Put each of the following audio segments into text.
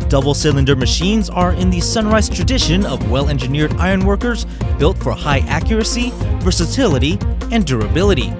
double-cylinder machines are in the Sunrise tradition of well-engineered ironworkers built for high accuracy, versatility, and durability.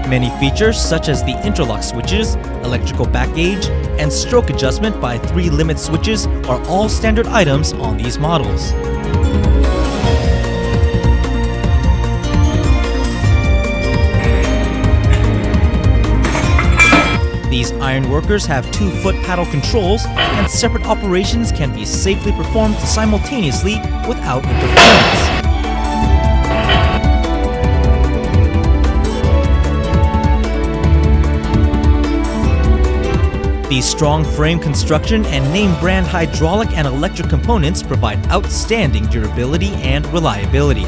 Many features such as the interlock switches, electrical back gauge, and stroke adjustment by 3 limit switches are all standard items on these models. These ironworkers have 2-foot paddle controls, and separate operations can be safely performed simultaneously without interference. These strong frame construction and name brand hydraulic and electric components provide outstanding durability and reliability.